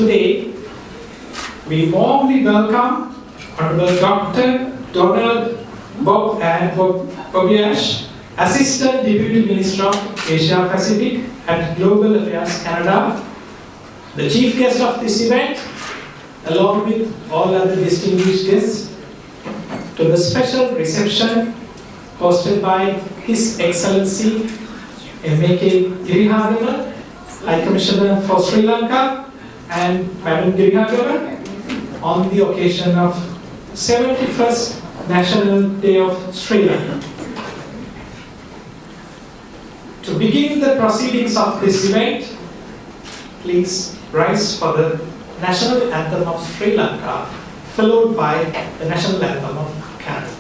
Today, we warmly welcome Honorable Dr. Donald Bob and Bobiash, Assistant Deputy Minister of Asia Pacific and Global Affairs Canada, the chief guest of this event, along with all other distinguished guests, to the special reception hosted by His Excellency M.A.K. Girihagama, High Commissioner for Sri Lanka, and Madam Girihagama, on the occasion of 71st National Day of Sri Lanka. To begin the proceedings of this event, please rise for the National Anthem of Sri Lanka, followed by the National Anthem of Canada.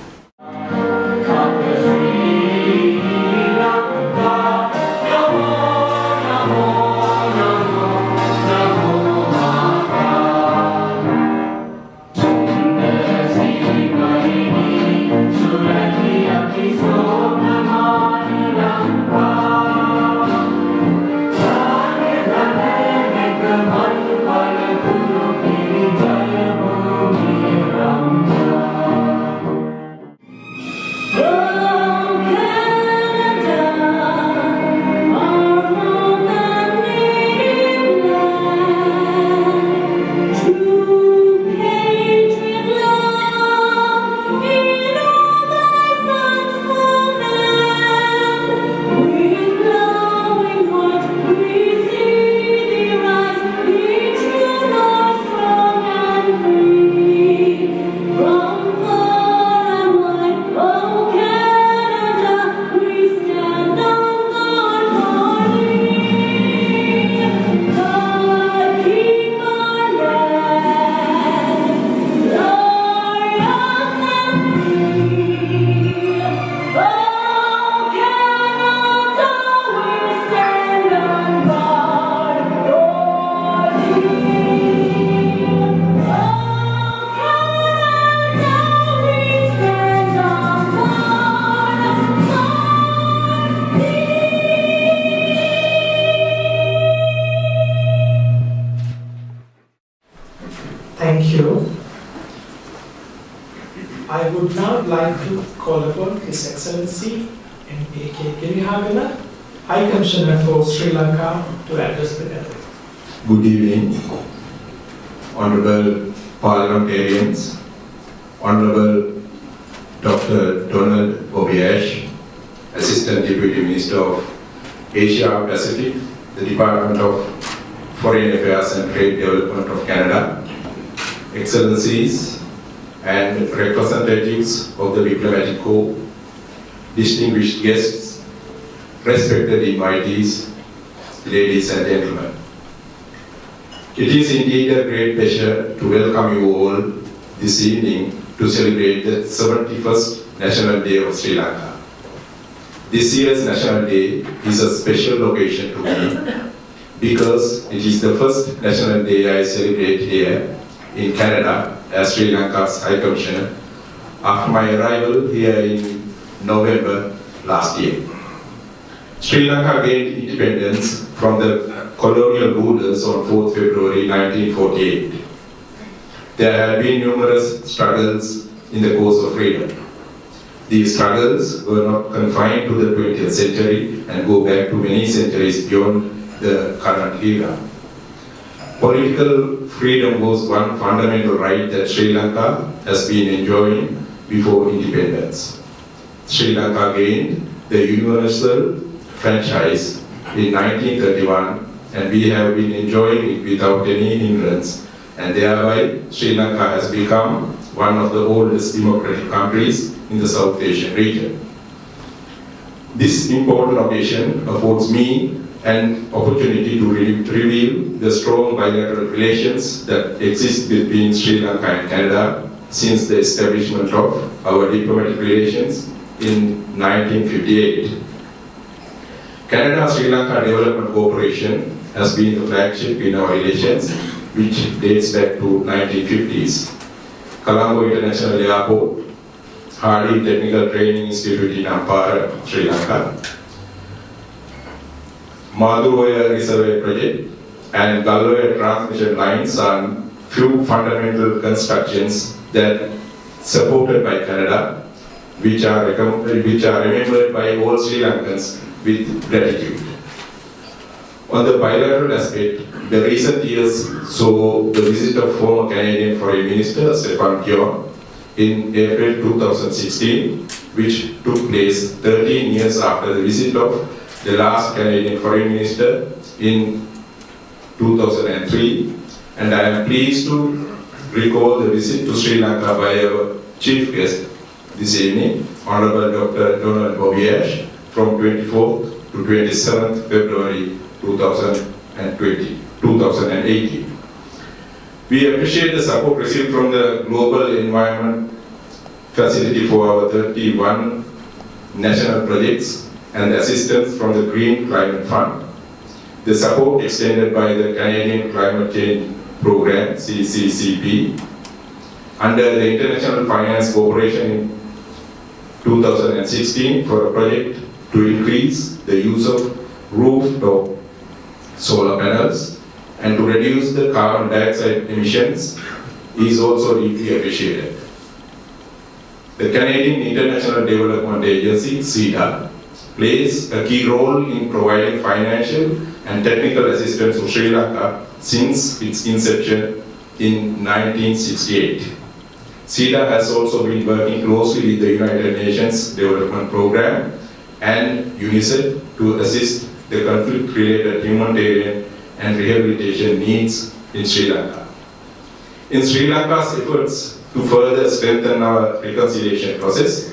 Thank you. I would now like to call upon His Excellency M.A.K. Girihagama, High Commissioner for Sri Lanka, to address the gathering. Good evening, Honorable Parliamentarians, Honorable Dr. Donald Bobiash, Assistant Deputy Minister of Asia Pacific, the Department of Foreign Affairs and Trade Development of Canada, Excellencies and representatives of the diplomatic corps, distinguished guests, respected invitees, ladies and gentlemen. It is indeed a great pleasure to welcome you all this evening to celebrate the 71st National Day of Sri Lanka. This year's National Day is a special occasion to me because it is the first National Day I celebrate here in Canada as Sri Lanka's High Commissioner after my arrival here in November last year. Sri Lanka gained independence from the colonial rulers on 4th February 1948. There have been numerous struggles in the cause of freedom. These struggles were not confined to the 20th century and go back to many centuries beyond the current era. Political freedom was one fundamental right that Sri Lanka has been enjoying before independence. Sri Lanka gained the universal franchise in 1931, and we have been enjoying it without any hindrance, and thereby Sri Lanka has become one of the oldest democratic countries in the South Asian region. This important occasion affords me an opportunity to reveal the strong bilateral relations that exist between Sri Lanka and Canada since the establishment of our diplomatic relations in 1958. Canada-Sri Lanka Development Cooperation has been the flagship in our relations, which dates back to 1950s. Colombo International Airport, Hardy Technical Training Institute in Ampara, Sri Lanka, Maduroya Reservoir Project, and Galway transmission lines are few fundamental constructions that supported by Canada, which are remembered by all Sri Lankans with gratitude. On the bilateral aspect, the recent years saw the visit of former Canadian Foreign Minister Stefan Dion in April 2016, which took place 13 years after the visit of the last Canadian Foreign Minister in 2003, and I am pleased to recall the visit to Sri Lanka by our chief guest this evening, Honorable Dr. Donald Bobiash, from 24th to 27th February 2018. We appreciate the support received from the Global Environment Facility for our 31 national projects and assistance from the Green Climate Fund. The support extended by the Canadian Climate Change Program, CCCP, under the International Finance Corporation in 2016 for a project to increase the use of rooftop solar panels and to reduce the carbon dioxide emissions is also deeply appreciated. The Canadian International Development Agency, CEDA, plays a key role in providing financial and technical assistance to Sri Lanka since its inception in 1968. CEDA has also been working closely with the United Nations Development Programme and UNICEF to assist the conflict-related humanitarian and rehabilitation needs in Sri Lanka. In Sri Lanka's efforts to further strengthen our reconciliation process,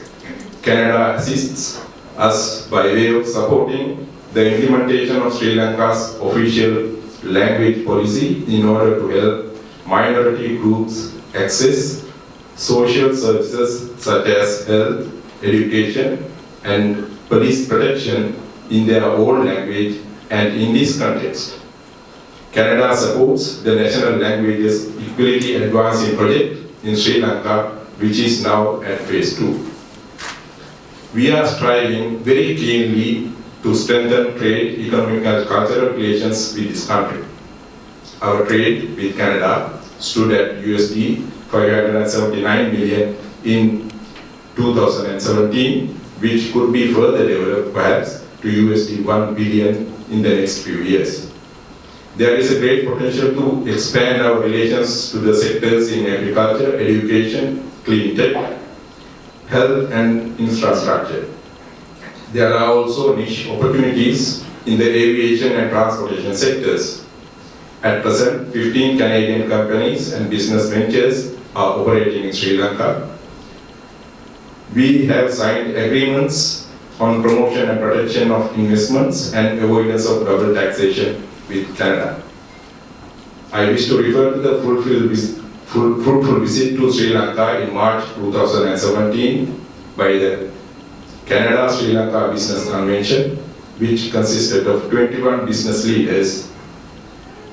Canada assists us by way of supporting the implementation of Sri Lanka's official language policy in order to help minority groups access social services such as health, education, and police protection in their own language. And in this context, Canada supports the National Languages Equality Advancing Project in Sri Lanka, which is now at phase 2. We are striving very keenly to strengthen trade, economic and cultural relations with this country. Our trade with Canada stood at USD 579 million in 2017, which could be further developed perhaps to USD 1 billion in the next few years. There is a great potential to expand our relations to the sectors in agriculture, education, clean tech, health and infrastructure. There are also niche opportunities in the aviation and transportation sectors. At present, 15 Canadian companies and business ventures are operating in Sri Lanka. We have signed agreements on promotion and protection of investments and avoidance of double taxation with Canada. I wish to refer to the fruitful visit to Sri Lanka in March 2017 by the Canada-Sri Lanka Business Convention, which consisted of 21 business leaders.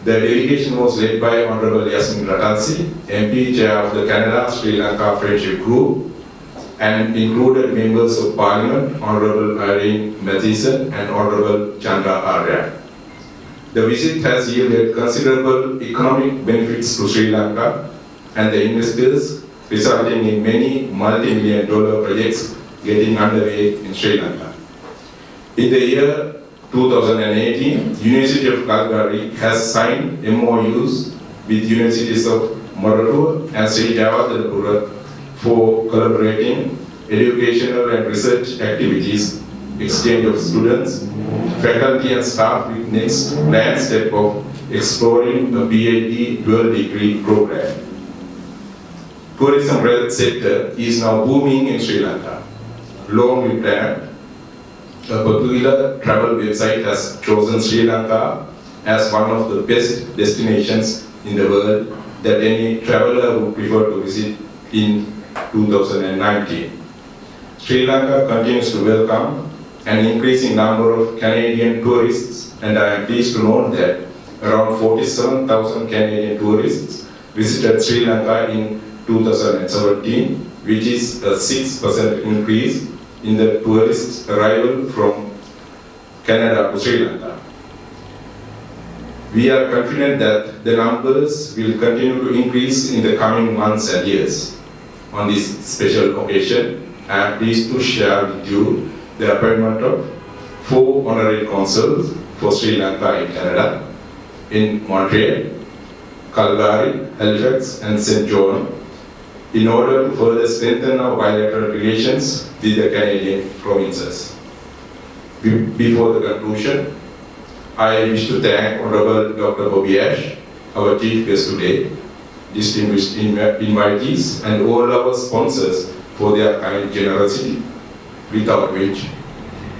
The delegation was led by Honorable Yasmin Ratansi, MP Chair of the Canada-Sri Lanka Friendship Group, and included members of Parliament, Honorable Irene Mathieson and Honorable Chandra Arya. The visit has yielded considerable economic benefits to Sri Lanka and the investors, resulting in many multi-million-dollar projects getting underway in Sri Lanka. In the year 2018, University of Calgary has signed MOUs with Universities of Moratuwa and Sri Javadalpura for collaborating educational and research activities, exchange of students, faculty and staff with next planned step of exploring a PhD dual degree program. Tourism sector is now booming in Sri Lanka. Long planned, a popular travel website has chosen Sri Lanka as one of the best destinations in the world that any traveler would prefer to visit in 2019. Sri Lanka continues to welcome an increasing number of Canadian tourists, and I am pleased to note that around 47,000 Canadian tourists visited Sri Lanka in 2017, which is a 6% increase in the tourists' arrival from Canada to Sri Lanka. We are confident that the numbers will continue to increase in the coming months and years. On this special occasion, I am pleased to share with you the appointment of 4 honorary consuls for Sri Lanka in Canada, in Montreal, Calgary, Halifax, and St. John, in order to further strengthen our bilateral relations with the Canadian provinces. Before the conclusion, I wish to thank Honorable Dr. Bobby Ash, our chief guest today, distinguished invitees, and all our sponsors for their kind generosity, without which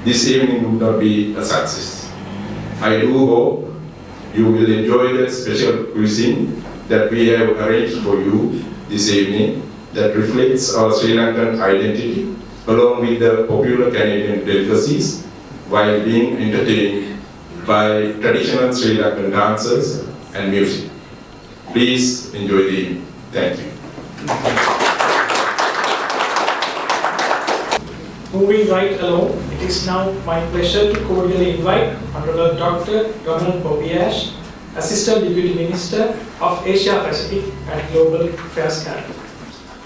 this evening would not be a success. I do hope you will enjoy the special cuisine that we have arranged for you this evening that reflects our Sri Lankan identity along with the popular Canadian delicacies while being entertained by traditional Sri Lankan dancers and music. Please enjoy the evening. Thank you. Moving right along, it is now my pleasure to cordially invite Honorable Dr. Donald Bobby Ash, Assistant Deputy Minister of Asia Pacific and Global Affairs Canada.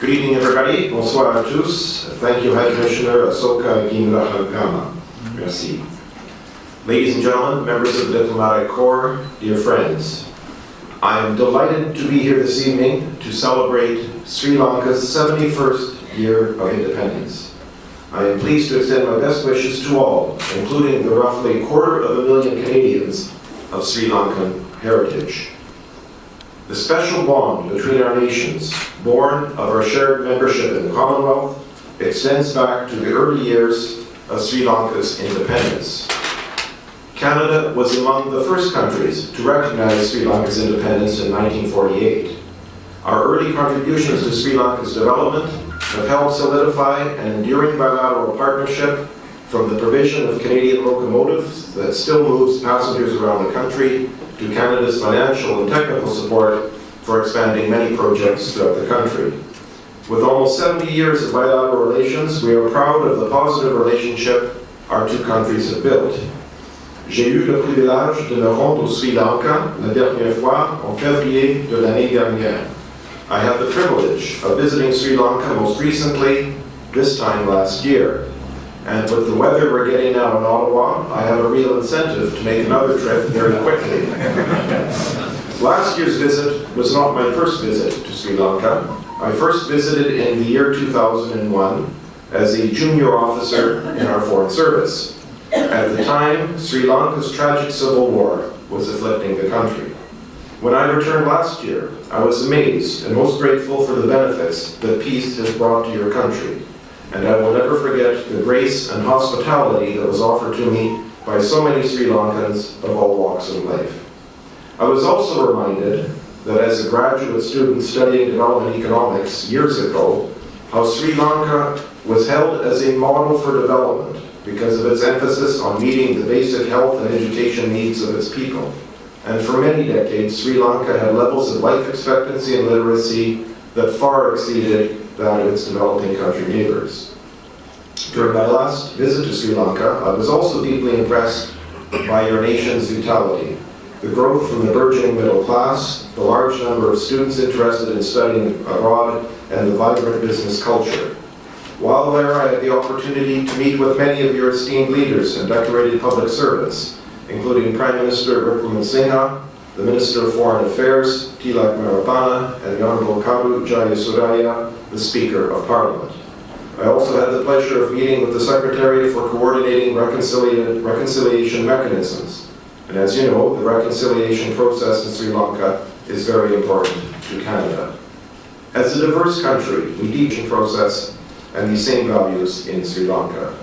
Good evening, everybody. Bonsoir à tous. Thank you, High Commissioner Asoka Ginrahagama. Merci. Ladies and gentlemen, members of the Diplomatic Corps, dear friends, I am delighted to be here this evening to celebrate Sri Lanka's 71st year of independence. I am pleased to extend my best wishes to all, including the roughly 250,000 Canadians of Sri Lankan heritage. The special bond between our nations, born of our shared membership in the Commonwealth, extends back to the early years of Sri Lanka's independence. Canada was among the first countries to recognize Sri Lanka's independence in 1948. Our early contributions to Sri Lanka's development have helped solidify an enduring bilateral partnership, from the provision of Canadian locomotives that still moves passengers around the country to Canada's financial and technical support for expanding many projects throughout the country. With almost 70 years of bilateral relations, we are proud of the positive relationship our two countries have built. J'ai eu le privilège de me rendre au Sri Lanka la dernière fois en février de l'année dernière. I had the privilege of visiting Sri Lanka most recently, this time last year. And with the weather we're getting now in Ottawa, I have a real incentive to make another trip very quickly. Last year's visit was not my first visit to Sri Lanka. I first visited in the year 2001 as a junior officer in our foreign service. At the time, Sri Lanka's tragic civil war was afflicting the country. When I returned last year, I was amazed and most grateful for the benefits that peace has brought to your country. And I will never forget the grace and hospitality that was offered to me by so many Sri Lankans of all walks of life. I was also reminded that as a graduate student studying development economics years ago, how Sri Lanka was held as a model for development because of its emphasis on meeting the basic health and education needs of its people. And for many decades, Sri Lanka had levels of life expectancy and literacy that far exceeded that of its developing country neighbors. During my last visit to Sri Lanka, I was also deeply impressed by your nation's vitality, the growth from the burgeoning middle class, the large number of students interested in studying abroad, and the vibrant business culture. While there, I had the opportunity to meet with many of your esteemed leaders and decorated public servants, including Prime Minister Wickremesinghe, the Minister of Foreign Affairs, Tilak Marapana, and the Honorable Karu Jayasuraya, the Speaker of Parliament. I also had the pleasure of meeting with the Secretary for coordinating reconciliation mechanisms. And as you know, the reconciliation process in Sri Lanka is very important to Canada. As a diverse country, we deepen the process and these same values in Sri Lanka.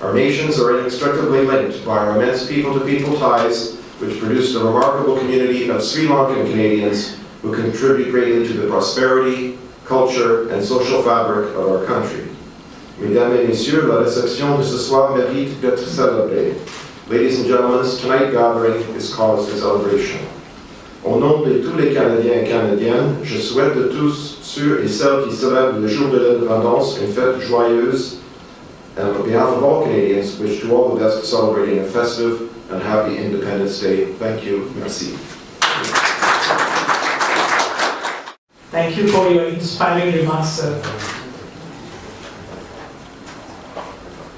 Our nations are inextricably linked by our immense people-to-people ties, which produced a remarkable community of Sri Lankan Canadians who contribute greatly to the prosperity, culture, and social fabric of our country. Mesdames et messieurs, la réception de ce soir mérite d'être célébrée. Ladies and gentlemen, tonight's gathering is cause for celebration. Au nom de tous les Canadiens et Canadiennes, je souhaite de tous ceux et celles qui célèbrent le jour de l'indépendance une fête joyeuse. And on behalf of all Canadians, wish you all the best celebrating a festive and happy Independence Day. Thank you. Merci. Thank you for your inspiring remarks, sir.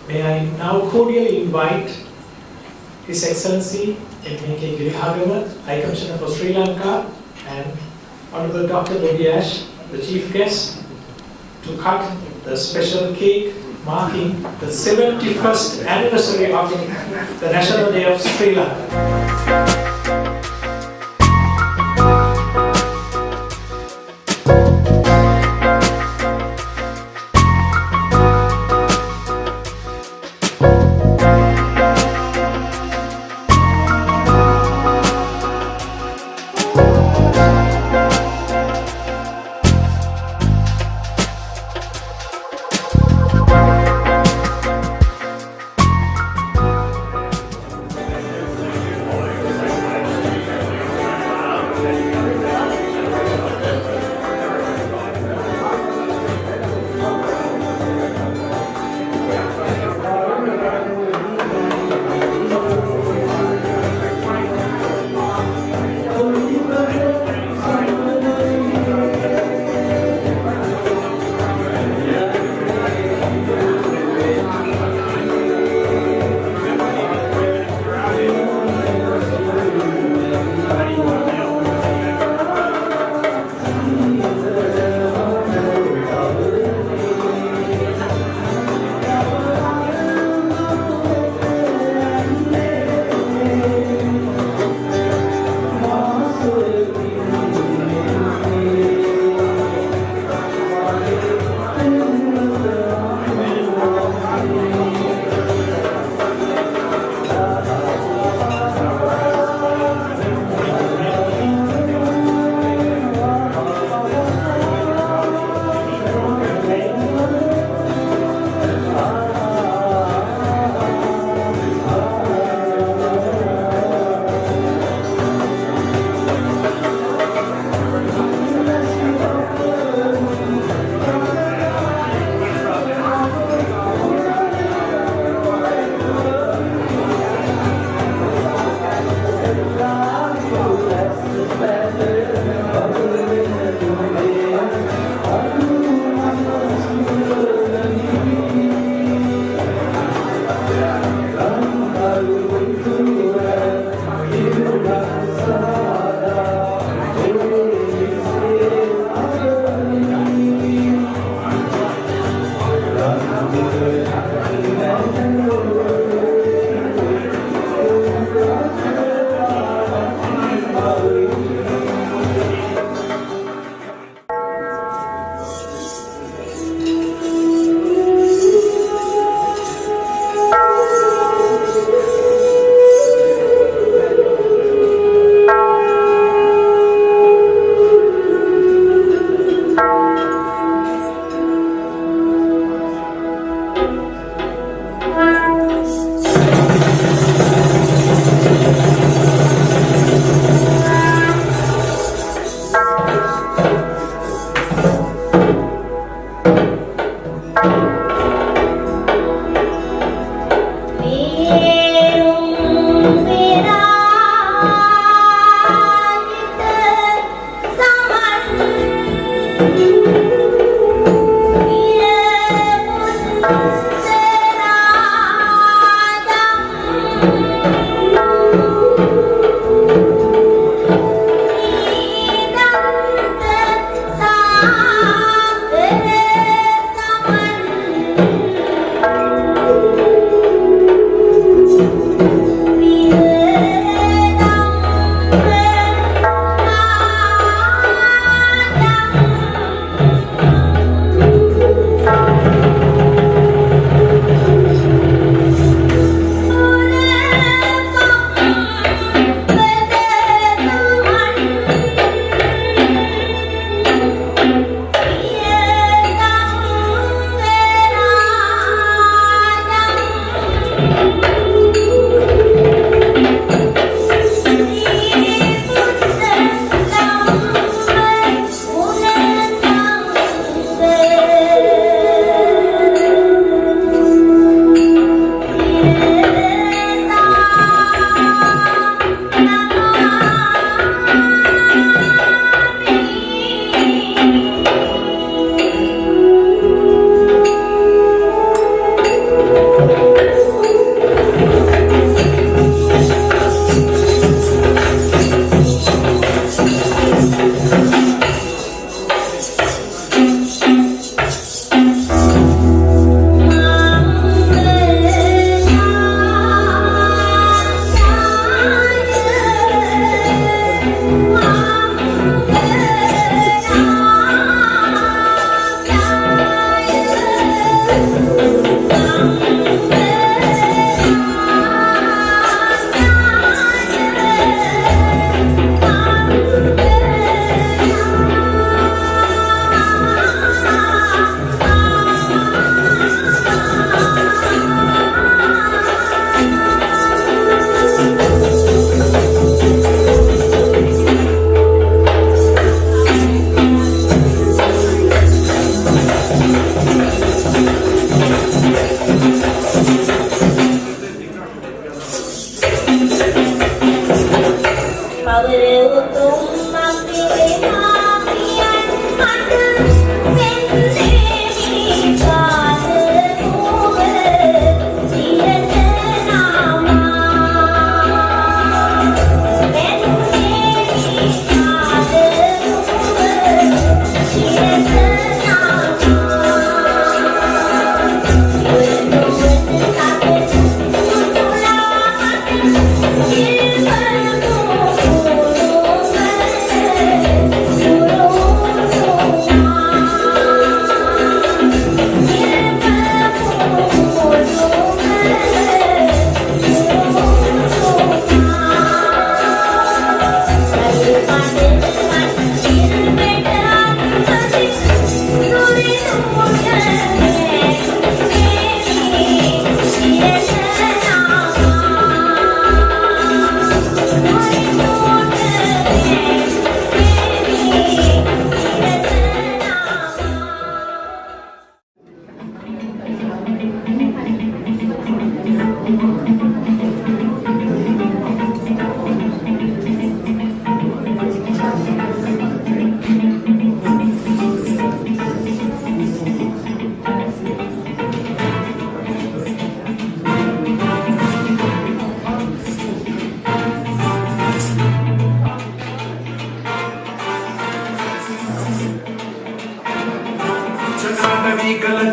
May I now cordially invite His Excellency M.K. Girihagama, High Commissioner for Sri Lanka, and Honorable Dr. Bobby Ash, the chief guest, to cut the special cake marking the 71st anniversary of the National Day of Sri Lanka.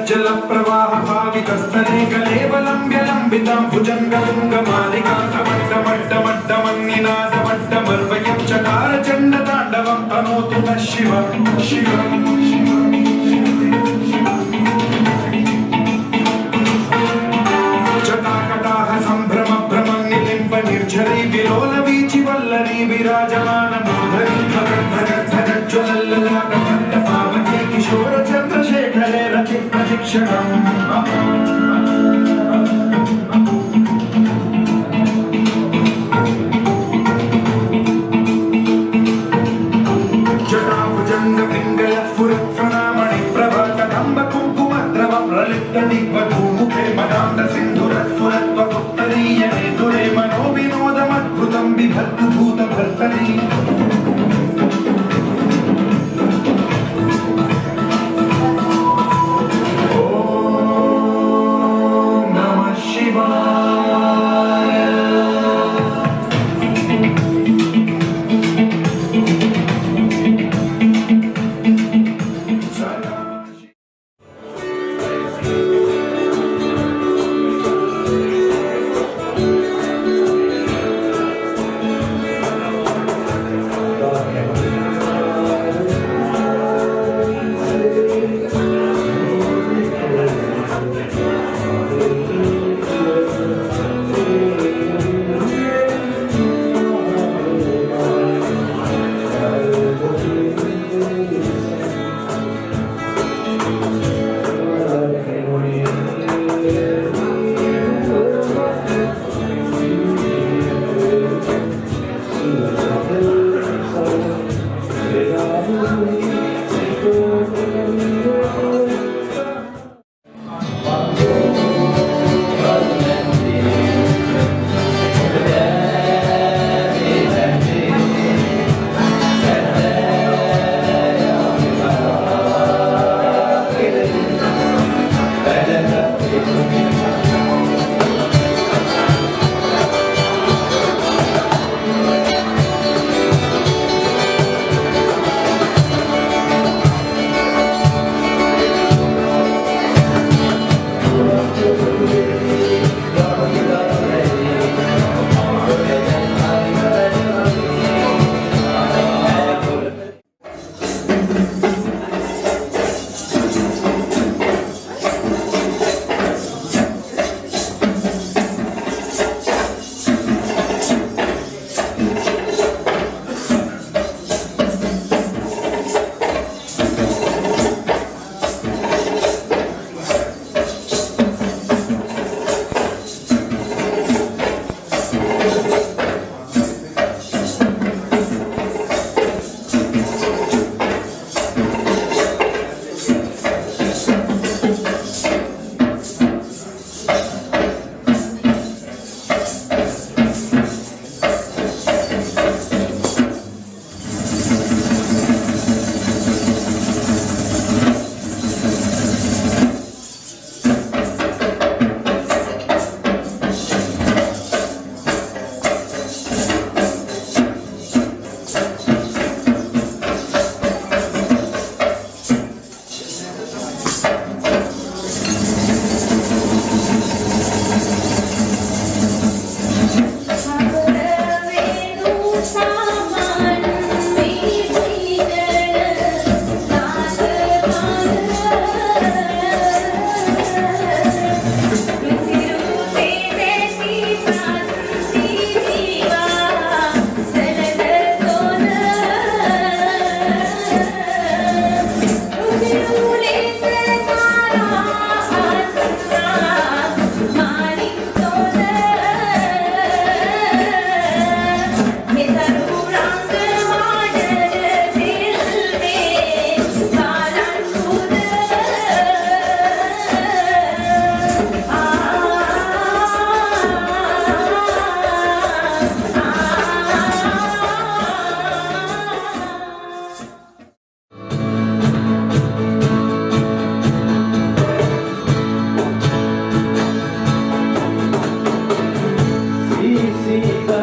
जल प्रवाह भावितस्तने कलेवलम्ब्य लम्बितां भुजङ्गतुङ्गमालिकां टमट्टमट्टमट्टमन्निनादमट्टमर्वयं चकार चण्डताण्डवं तनोतु नः शिवम् जटाकटाह सम्भ्रम भ्रमं निलिम्ब निर्झरी विलोल वीचि वल्लरी विराजमान मोदरी भगज्वलल्ललाट पावके किशोर चन्द्रशेखरे रति प्रशिक्षणम् जटाभुजङ्ग पिङ्गल स्फुरत्प्रणामणि प्रभाकदम्ब कुङ्कुमद्रवं ललितदिग्वधूमुखे मदान्त सिन्धुरस्फुरत्वपुत्तरीयणे दुरे मनो विनोदमद्भुतं बिभर्तु भूतभर्तरी Sri Lanka